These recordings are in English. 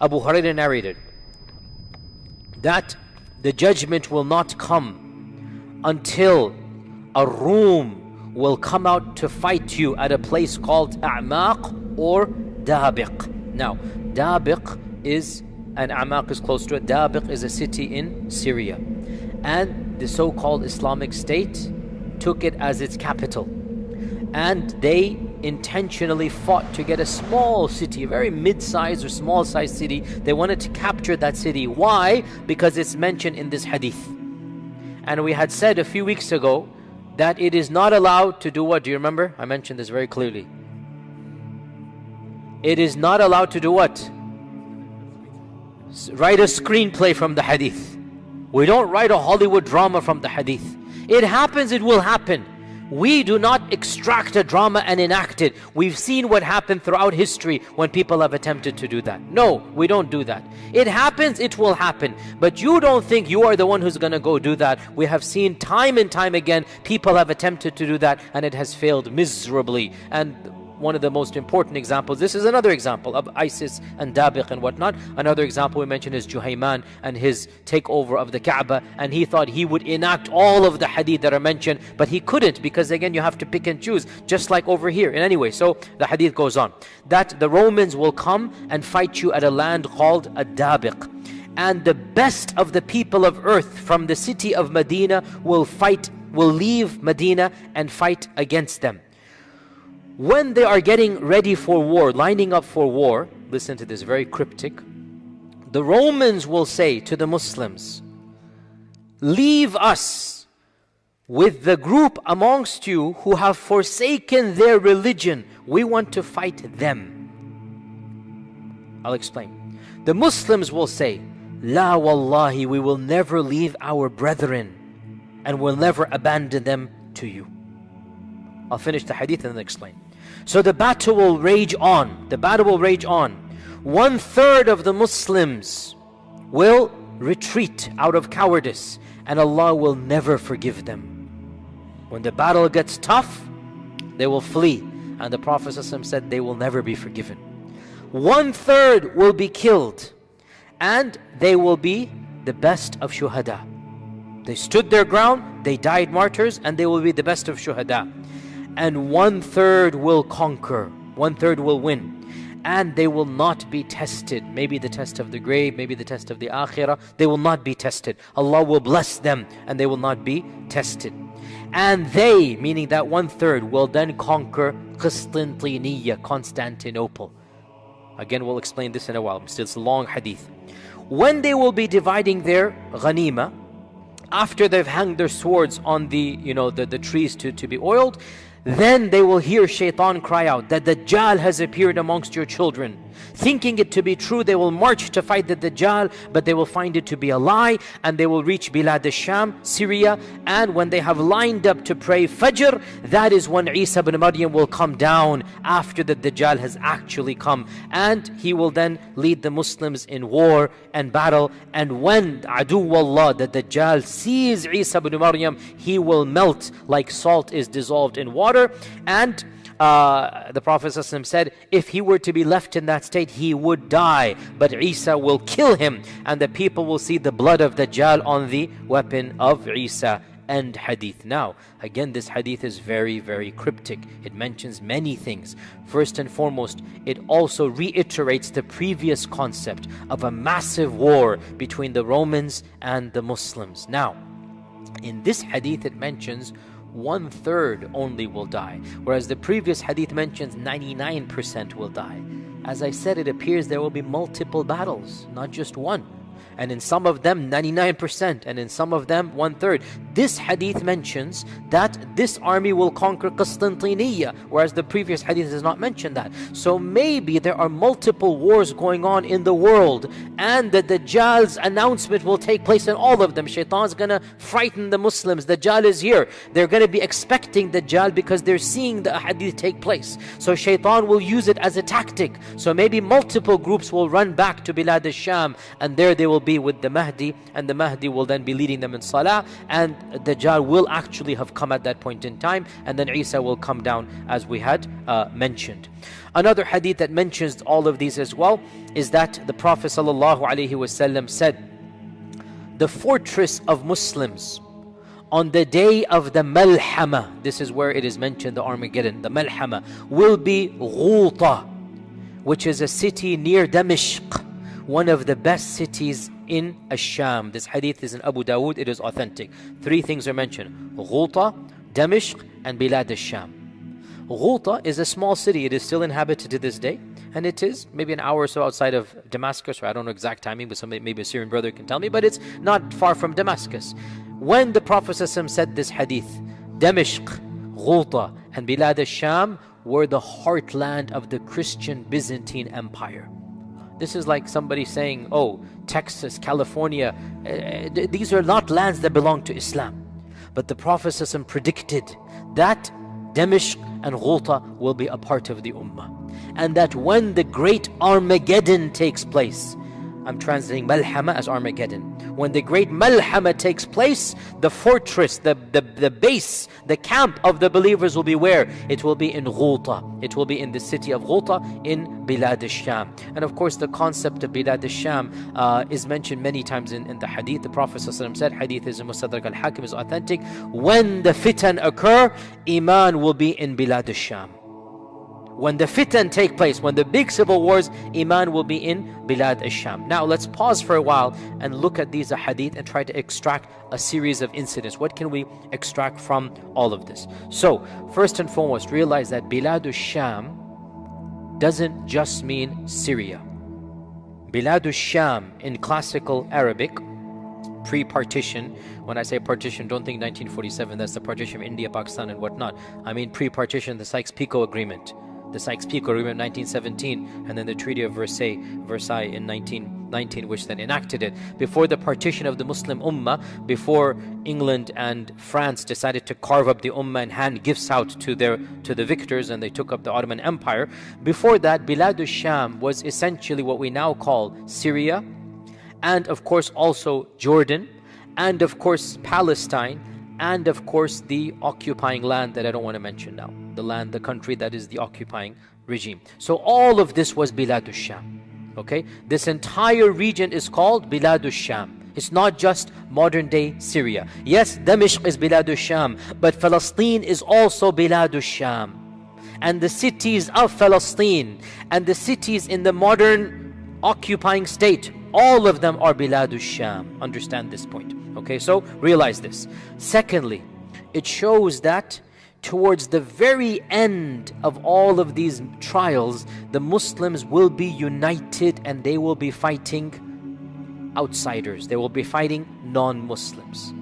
Abu Hurairah narrated that the judgment will not come until a room will come out to fight you at a place called A'maq or Dabiq. Now, Dabiq is, and A'maq is close to it. Dabiq is a city in Syria. And the so-called Islamic State took it as its capital. And they intentionally fought to get a small city, a very mid-sized or small-sized city. They wanted to capture that city. Why? Because it's mentioned in this hadith. And we had said a few weeks ago that it is not allowed to do what? Do you remember? I mentioned this very clearly. It is not allowed to do what? Write a screenplay from the hadith. We don't write a Hollywood drama from the hadith. It happens, it will happen. We do not extract a drama and enact it. We've seen what happened throughout history when people have attempted to do that. No, we don't do that. It happens, it will happen. But you don't think you are the one who's going to go do that. We have seen time and time again, people have attempted to do that and it has failed miserably. And one of the most important examples, this is another example of ISIS and Dabiq and whatnot. Another example we mentioned is Juhayman and his takeover of the Kaaba, and he thought he would enact all of the hadith that are mentioned, but he couldn't, because again you have to pick and choose, just like over here. And anyway, so the hadith goes on that the Romans will come and fight you at a land called Ad-Dabiq, and the best of the people of earth from the city of Medina will leave Medina and fight against them. When they are getting ready for war, lining up for war, listen to this, very cryptic. The Romans will say to the Muslims, leave us with the group amongst you who have forsaken their religion. We want to fight them. I'll explain. The Muslims will say, La wallahi, we will never leave our brethren and will never abandon them to you. I'll finish the hadith and then explain. So the battle will rage on. The battle will rage on. 1/3 of the Muslims will retreat out of cowardice, and Allah will never forgive them. When the battle gets tough, they will flee, and the Prophet ﷺ said they will never be forgiven. 1/3 will be killed, and they will be the best of shuhada. They stood their ground, they died martyrs, and they will be the best of shuhada. And 1/3 will conquer, 1/3 will win, and they will not be tested. Maybe the test of the grave, maybe the test of the akhirah. They will not be tested. Allah will bless them and they will not be tested. And they, meaning that 1/3, will then conquer Qistintiniya, Constantinople. Again, we'll explain this in a while. It's a long hadith. When they will be dividing their ghanima, after they've hanged their swords on the trees to be oiled, then they will hear Shaitan cry out that Dajjal has appeared amongst your children. Thinking it to be true, they will march to fight the Dajjal, but they will find it to be a lie, and they will reach Bilad al-Sham, Syria, and when they have lined up to pray Fajr, that is when Isa ibn Maryam will come down after the Dajjal has actually come, and he will then lead the Muslims in war and battle. And when Aduwallah, the Dajjal, sees Isa ibn Maryam, he will melt like salt is dissolved in water. And the Prophet ﷺ said, if he were to be left in that state, he would die, but Isa will kill him, and the people will see the blood of Dajjal on the weapon of Isa. End hadith. Now, again, this hadith is very, very cryptic. It mentions many things. First and foremost, it also reiterates the previous concept of a massive war between the Romans and the Muslims. Now, in this hadith, it mentions 1/3 only will die, whereas the previous hadith mentions 99% will die. As I said, it appears there will be multiple battles, not just one. And in some of them 99%, and in some of them 1/3. This hadith mentions that this army will conquer Qistintiniya, whereas the previous hadith does not mention that. So maybe there are multiple wars going on in the world, and the Dajjal's announcement will take place in all of them. Shaitan's gonna frighten the Muslims. Dajjal is here. They're gonna be expecting Dajjal because they're seeing the hadith take place. So Shaitan will use it as a tactic. So maybe multiple groups will run back to Bilad al-Sham, and there they will be with the Mahdi, and the Mahdi will then be leading them in Salah, and Dajjal will actually have come at that point in time, and then Isa will come down as we had mentioned. Another hadith that mentions all of these as well is that the Prophet ﷺ said, the fortress of Muslims on the day of the Malhama, this is where it is mentioned, the Armageddon, the Malhama, will be Ghuta, which is a city near Damashq, one of the best cities in Ash-Sham. This hadith is in Abu Dawood, it is authentic. Three things are mentioned: Ghuta, Damashq, and Bilad Ash-Sham. Ghuta is a small city, it is still inhabited to this day, and it is maybe an hour or so outside of Damascus, or I don't know exact timing, but maybe a Syrian brother can tell me, but it's not far from Damascus. When the Prophet ﷺ said this hadith, Damashq, Ghuta, and Bilad al-Sham were the heartland of the Christian Byzantine Empire. This is like somebody saying, oh, Texas, California, these are not lands that belong to Islam. But the Prophet ﷺ predicted that Damashq and Ghuta will be a part of the Ummah. And that when the great Armageddon takes place, I'm translating Malhama as Armageddon. When the great Malhama takes place, the fortress, the base, the camp of the believers will be where? It will be in Ghuta. It will be in the city of Ghuta in Bilad al-Sham. And of course the concept of Bilad al-Sham is mentioned many times in the hadith. The Prophet ﷺ said, hadith is in Mustadrak al-Hakim, is authentic, when the fitan occur, Iman will be in Bilad al-Sham. When the fitan take place, when the big civil wars, Iman will be in Bilad al-Sham. Now let's pause for a while and look at these hadith and try to extract a series of incidents. What can we extract from all of this? So, first and foremost, realize that Bilad al-Sham doesn't just mean Syria. Bilad al-Sham in classical Arabic, pre-partition, when I say partition, don't think 1947, that's the partition of India, Pakistan and whatnot. I mean pre-partition, the Sykes-Picot Agreement. The Sykes-Picot Agreement in 1917, and then the Treaty of Versailles in 1919, which then enacted it. Before the partition of the Muslim Ummah, before England and France decided to carve up the Ummah and hand gifts out to the victors, and they took up the Ottoman Empire, before that, Bilad al-Sham was essentially what we now call Syria, and of course also Jordan, and of course Palestine, and of course the occupying land that I don't want to mention now. The country that is the occupying regime. So all of this was Bilad al-Sham. Okay? This entire region is called Bilad al-Sham. It's not just modern day Syria. Yes, Damashq is Bilad al-Sham, but Palestine is also Bilad al-Sham. And the cities of Palestine and the cities in the modern occupying state, all of them are Bilad al-Sham. Understand this point. Okay, so realize this. Secondly, it shows that towards the very end of all of these trials, the Muslims will be united and they will be fighting outsiders. They will be fighting non-Muslims.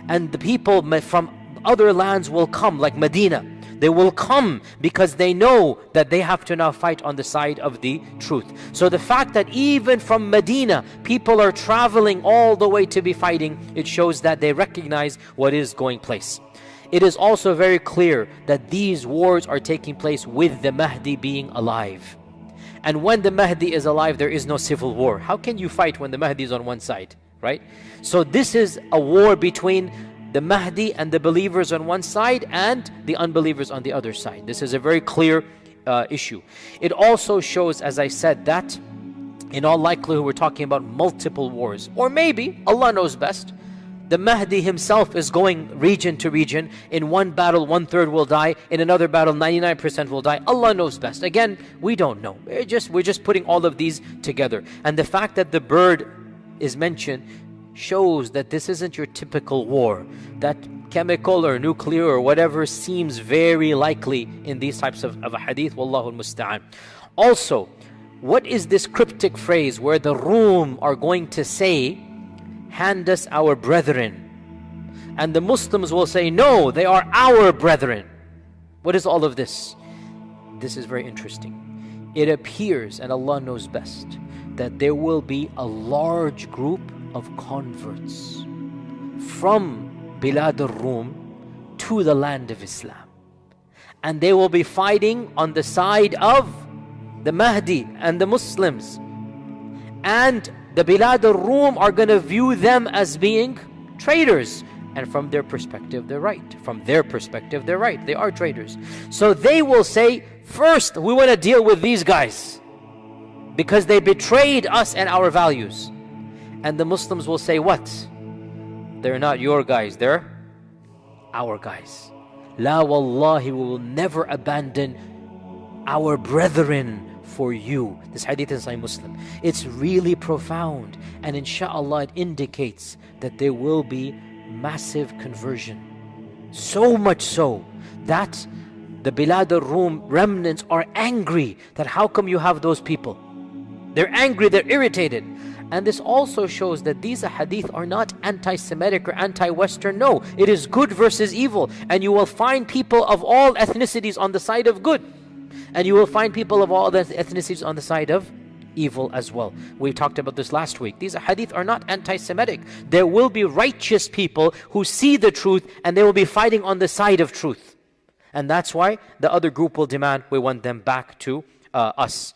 And the people from other lands will come, like Medina. They will come because they know that they have to now fight on the side of the truth. So the fact that even from Medina, people are traveling all the way to be fighting, it shows that they recognize what is going place. It is also very clear that these wars are taking place with the Mahdi being alive. And when the Mahdi is alive, there is no civil war. How can you fight when the Mahdi is on one side, right? So this is a war between the Mahdi and the believers on one side and the unbelievers on the other side. This is a very clear issue. It also shows, as I said, that in all likelihood we're talking about multiple wars. Or maybe, Allah knows best, the Mahdi himself is going region to region. In one battle, 1/3 will die. In another battle, 99% will die. Allah knows best. Again, we don't know. We're just putting all of these together. And the fact that the bird is mentioned shows that this isn't your typical war. That chemical or nuclear or whatever seems very likely in these types of a hadith. Wallahu al-musta'an. Also, what is this cryptic phrase where the Rum are going to say, hand us our brethren, and the Muslims will say, no, they are our brethren? What is all of this? This is very interesting. It appears, and Allah knows best, that there will be a large group of converts from Bilad al-Rum to the land of Islam, and they will be fighting on the side of the Mahdi and the Muslims. And the Bilad al-Rum are going to view them as being traitors. And from their perspective, they're right. From their perspective, they're right. They are traitors. So they will say, first, we want to deal with these guys because they betrayed us and our values. And the Muslims will say, what? They're not your guys, they're our guys. La wallahi, we will never abandon our brethren for you. This hadith is Sahih Muslim. It's really profound, and inshallah it indicates that there will be massive conversion. So much so that the Bilad al-Rum remnants are angry that how come you have those people? They're angry, they're irritated. And this also shows that these hadith are not anti-Semitic or anti-Western. No, it is good versus evil. And you will find people of all ethnicities on the side of good. And you will find people of all the ethnicities on the side of evil as well. We talked about this last week. These hadith are not anti-Semitic. There will be righteous people who see the truth and they will be fighting on the side of truth. And that's why the other group will demand we want them back to us.